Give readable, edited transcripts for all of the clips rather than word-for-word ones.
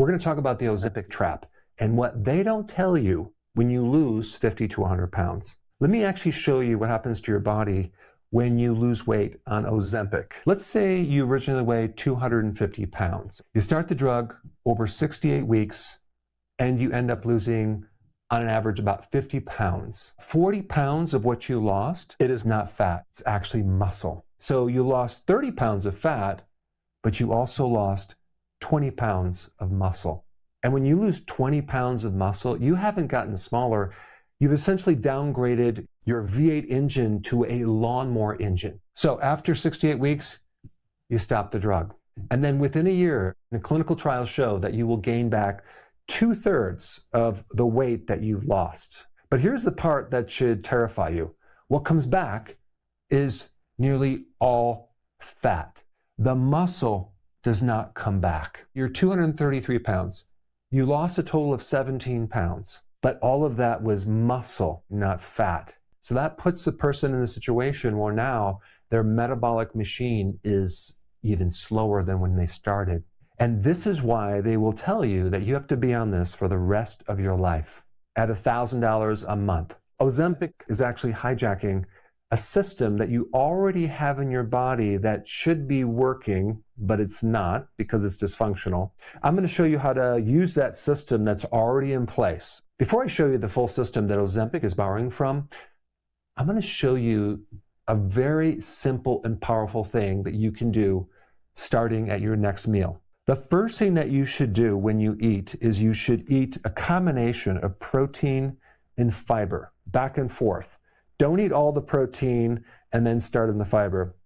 We're going to talk about the Ozempic trap and what they don't tell you when you lose 50 to 100 pounds. Let me actually show you what happens to your body when you lose weight on Ozempic. Let's say you originally weighed 250 pounds. You start the drug over 68 weeks and you end up losing on an average about 50 pounds. 40 pounds of what you lost, it is not fat, it's actually muscle. So you lost 30 pounds of fat, but you also lost 20 pounds of muscle. And when you lose 20 pounds of muscle, you haven't gotten smaller. You've essentially downgraded your V8 engine to a lawnmower engine. So after 68 weeks, you stop the drug. And then within a year, the clinical trials show that you will gain back 2/3 of the weight that you lost. But here's the part that should terrify you. What comes back is nearly all fat. The muscle does not come back. You're 233 pounds. You lost a total of 17 pounds, but all of that was muscle, not fat. So that puts the person in a situation where now their metabolic machine is even slower than when they started. And this is why they will tell you that you have to be on this for the rest of your life at $1,000 a month. Ozempic is actually hijacking a system that you already have in your body that should be working, but it's not because it's dysfunctional. I'm going to show you how to use that system that's already in place. Before I show you the full system that Ozempic is borrowing from, I'm going to show you a very simple and powerful thing that you can do starting at your next meal. The first thing that you should do when you eat is you should eat a combination of protein and fiber, back and forth. Don't eat all the protein and then start on the fiber.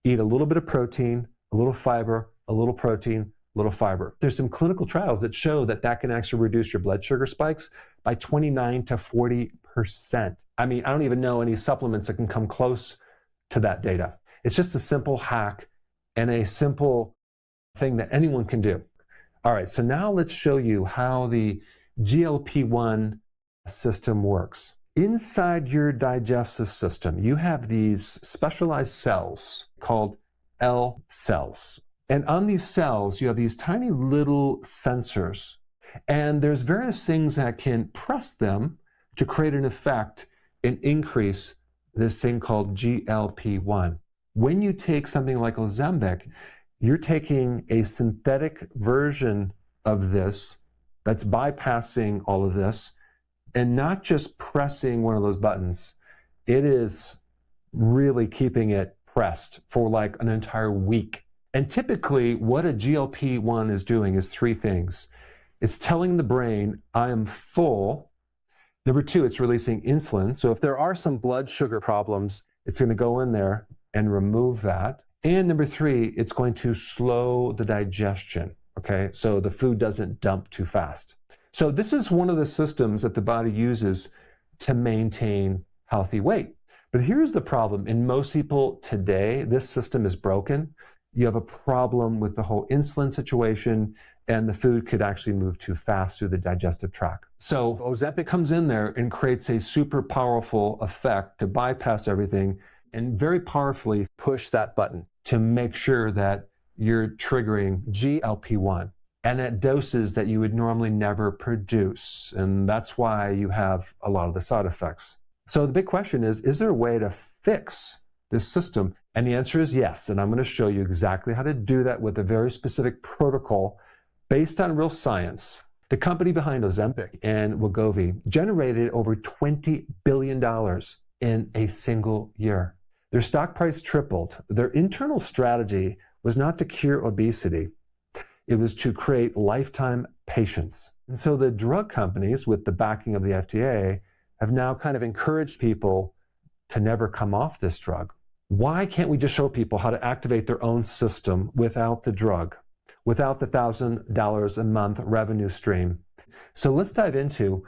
Eat a little bit of protein, a little fiber, a little protein, a little fiber. There's some clinical trials that show that that can actually reduce your blood sugar spikes by 29 to 40%. I mean, I don't even know any supplements that can come close to that data. It's just a simple hack and a simple thing that anyone can do. All right, so now let's show you how the GLP-1 system works. Inside your digestive system, you have these specialized cells called L cells. And on these cells, you have these tiny little sensors. And there's various things that can press them to create an effect and increase this thing called GLP-1. When you take something like Ozempic, you're taking a synthetic version of this that's bypassing all of this and not just pressing one of those buttons. It is really keeping it pressed for like an entire week. And typically what a GLP-1 is doing is three things. It's telling the brain, I am full. Number two, it's releasing insulin. So if there are some blood sugar problems, it's going to go in there and remove that. And number three, it's going to slow the digestion, okay? So the food doesn't dump too fast. So this is one of the systems that the body uses to maintain healthy weight. But here's the problem. In most people today, this system is broken. You have a problem with the whole insulin situation, and the food could actually move too fast through the digestive tract. So Ozempic comes in there and creates a super powerful effect to bypass everything and very powerfully push that button to make sure that you're triggering GLP-1 and at doses that you would normally never produce. And that's why you have a lot of the side effects. So the big question is there a way to fix this system? And the answer is yes. And I'm going to show you exactly how to do that with a very specific protocol based on real science. The company behind Ozempic and Wegovy generated over $20 billion in a single year. Their stock price tripled. Their internal strategy was not to cure obesity. It was to create lifetime patience. And so the drug companies, with the backing of the FDA, have now kind of encouraged people to never come off this drug. Why can't we just show people how to activate their own system without the drug, without the $1,000 a month revenue stream? So let's dive into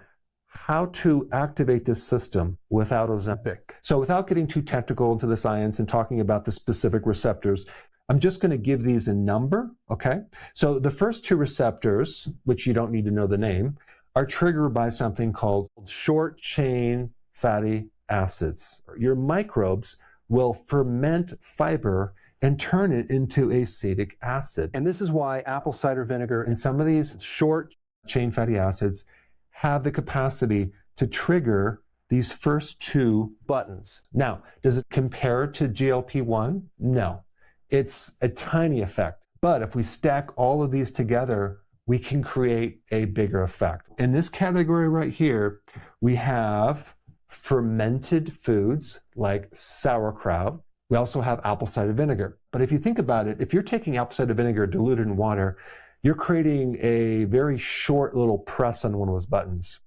how to activate this system without Ozempic. So without getting too technical into the science and talking about the specific receptors, I'm just going to give these a number, okay? So the first two receptors, which you don't need to know the name, are triggered by something called short-chain fatty acids. Your microbes will ferment fiber and turn it into acetic acid. And this is why apple cider vinegar and some of these short chain fatty acids have the capacity to trigger these first two buttons. Now, does it compare to GLP-1? No. It's a tiny effect. But if we stack all of these together, we can create a bigger effect. In this category right here, we have fermented foods like sauerkraut. We also have apple cider vinegar. But if you think about it, if you're taking apple cider vinegar diluted in water, you're creating a very short little press on one of those buttons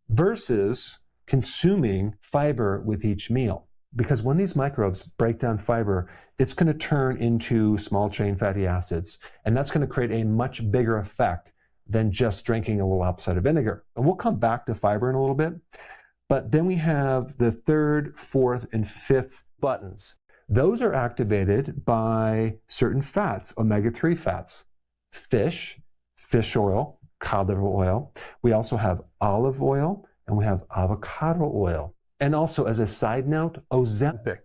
versus consuming fiber with each meal. Because when these microbes break down fiber, it's going to turn into small chain fatty acids, and that's going to create a much bigger effect than just drinking a little apple cider vinegar. And we'll come back to fiber in a little bit, but then we have the third, fourth, and fifth buttons. Those are activated by certain fats, omega-3 fats, fish oil, cod liver oil. We also have olive oil, and we have avocado oil. And also, as a side note, Ozempic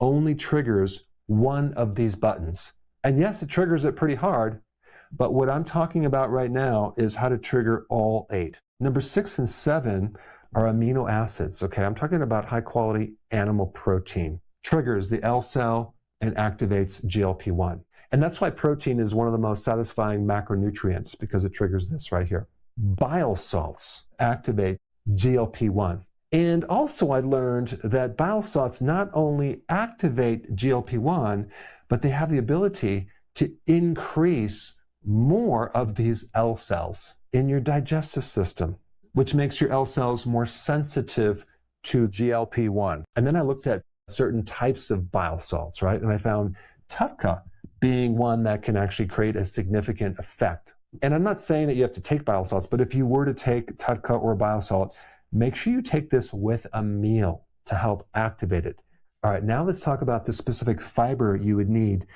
only triggers one of these buttons. And yes, it triggers it pretty hard, but what I'm talking about right now is how to trigger all 8. Number 6 and 7 are amino acids, okay? I'm talking about high quality animal protein. Triggers the L cell and activates GLP-1. And that's why protein is one of the most satisfying macronutrients, because it triggers this right here. Bile salts activate GLP-1. And also I learned that bile salts not only activate GLP-1, but they have the ability to increase more of these L cells in your digestive system, which makes your L cells more sensitive to GLP-1. And then I looked at certain types of bile salts, right? And I found TUDCA being one that can actually create a significant effect. And I'm not saying that you have to take bile salts, but if you were to take TUDCA or bile salts, make sure you take this with a meal to help activate it. All right, now let's talk about the specific fiber you would need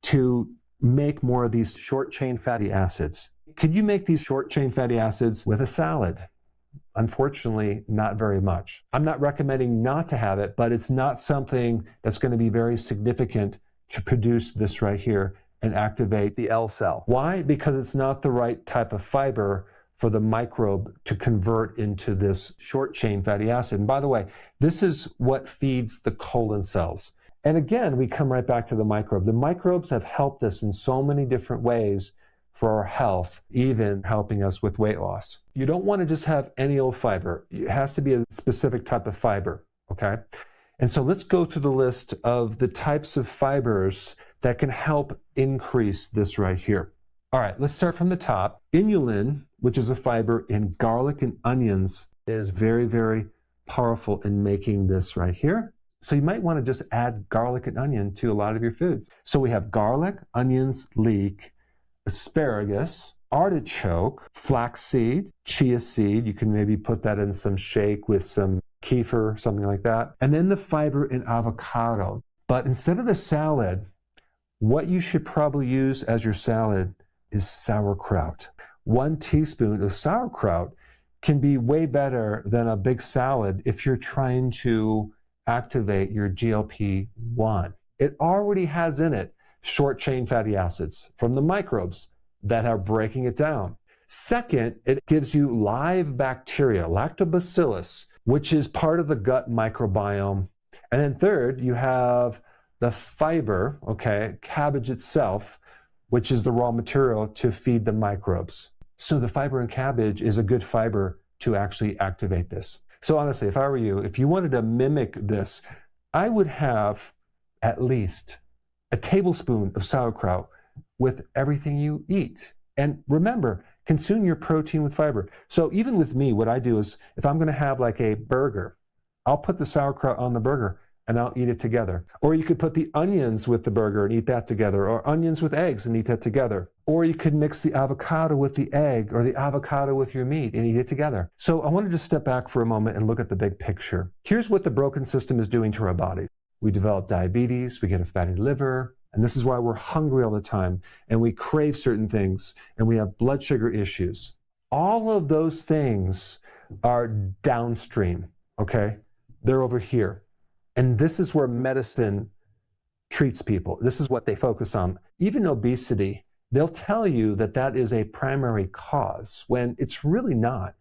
to make more of these short chain fatty acids. Could you make these short chain fatty acids with a salad? Unfortunately, not very much. I'm not recommending not to have it, but it's not something that's going to be very significant to produce this right here and activate the L cell. Why? Because it's not the right type of fiber for the microbe to convert into this short chain fatty acid. And by the way, this is what feeds the colon cells. And again, we come right back to the microbe. The microbes have helped us in so many different ways for our health, even helping us with weight loss. You don't want to just have any old fiber. It has to be a specific type of fiber, okay? And so let's go through the list of the types of fibers that can help increase this right here. All right, let's start from the top. Inulin, which is a fiber in garlic and onions, is very, very powerful in making this right here. So you might want to just add garlic and onion to a lot of your foods. So we have garlic, onions, leek, asparagus, artichoke, flaxseed, chia seed. You can maybe put that in some shake with some kefir, something like that. And then the fiber in avocado. But instead of the salad, what you should probably use as your salad is sauerkraut. 1 teaspoon of sauerkraut can be way better than a big salad if you're trying to activate your GLP-1. It already has in it short chain fatty acids from the microbes that are breaking it down. Second, it gives you live bacteria, lactobacillus, which is part of the gut microbiome. And then third, you have the fiber, okay, cabbage itself, which is the raw material to feed the microbes. So the fiber in cabbage is a good fiber to actually activate this. So honestly, if I were you, if you wanted to mimic this, I would have at least a tablespoon of sauerkraut with everything you eat. And remember, consume your protein with fiber. So even with me, what I do is if I'm going to have like a burger, I'll put the sauerkraut on the burger and I'll eat it together. Or you could put the onions with the burger and eat that together, or onions with eggs and eat that together. Or you could mix the avocado with the egg or the avocado with your meat and eat it together. So I wanted to step back for a moment and look at the big picture. Here's what the broken system is doing to our body. We develop diabetes, we get a fatty liver, and this is why we're hungry all the time, and we crave certain things, and we have blood sugar issues. All of those things are downstream, okay? They're over here. And this is where medicine treats people. This is what they focus on. Even obesity, they'll tell you that that is a primary cause when it's really not.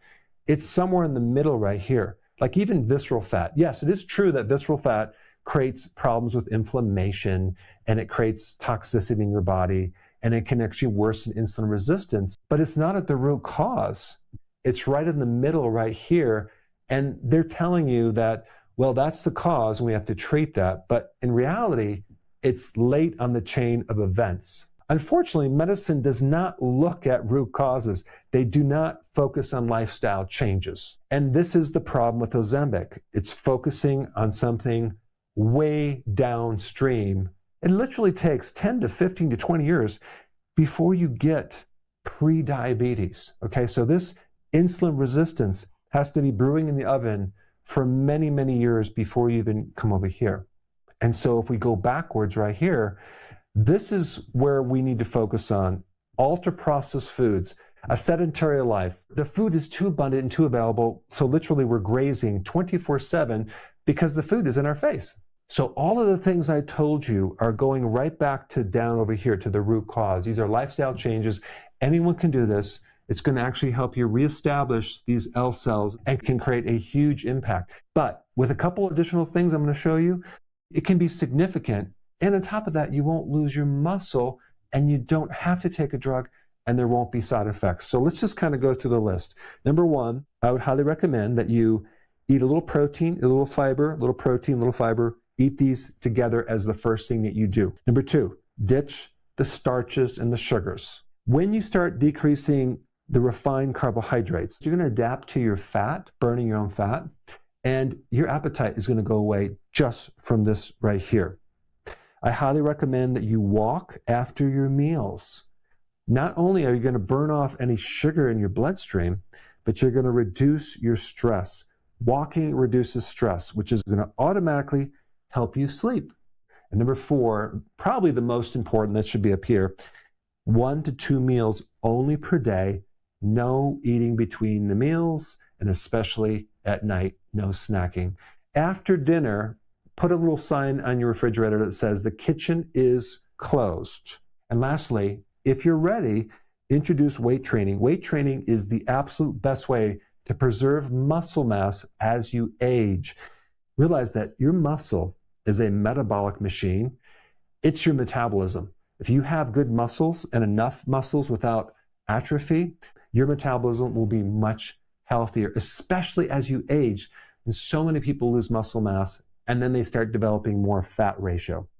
It's somewhere in the middle right here. Like even visceral fat. Yes, it is true that visceral fat creates problems with inflammation and it creates toxicity in your body and it can actually worsen insulin resistance, but it's not at the root cause. It's right in the middle right here. And they're telling you that, well, that's the cause and we have to treat that. But in reality, it's late on the chain of events. Unfortunately, medicine does not look at root causes. They do not focus on lifestyle changes. And this is the problem with Ozempic. It's focusing on something way downstream. It literally takes 10 to 15 to 20 years before you get pre-diabetes. Okay, so this insulin resistance has to be brewing in the oven for many, many years before you even come over here. And so if we go backwards right here, this is where we need to focus on ultra-processed foods, a sedentary life. The food is too abundant and too available, so literally we're grazing 24/7 because the food is in our face. So all of the things I told you are going right back to down over here to the root cause. These are lifestyle changes. Anyone can do this. It's going to actually help you reestablish these L cells and can create a huge impact. But with a couple additional things I'm going to show you, it can be significant. And on top of that, you won't lose your muscle and you don't have to take a drug and there won't be side effects. So let's just kind of go through the list. Number one, I would highly recommend that you eat a little protein, a little fiber, a little protein, a little fiber. Eat these together as the first thing that you do. Number two, ditch the starches and the sugars. When you start decreasing the refined carbohydrates, you're going to adapt to your fat, burning your own fat, and your appetite is going to go away just from this right here. I highly recommend that you walk after your meals. Not only are you going to burn off any sugar in your bloodstream, but you're going to reduce your stress. Walking reduces stress, which is going to automatically help you sleep. And number four, probably the most important, that should be up here, 1 to 2 meals only per day, no eating between the meals, and especially at night, no snacking. After dinner, put a little sign on your refrigerator that says the kitchen is closed. And lastly, if you're ready, introduce weight training. Weight training is the absolute best way to preserve muscle mass as you age. Realize that your muscle is a metabolic machine. It's your metabolism. If you have good muscles and enough muscles without atrophy, your metabolism will be much healthier, especially as you age. And so many people lose muscle mass and then they start developing more fat ratio.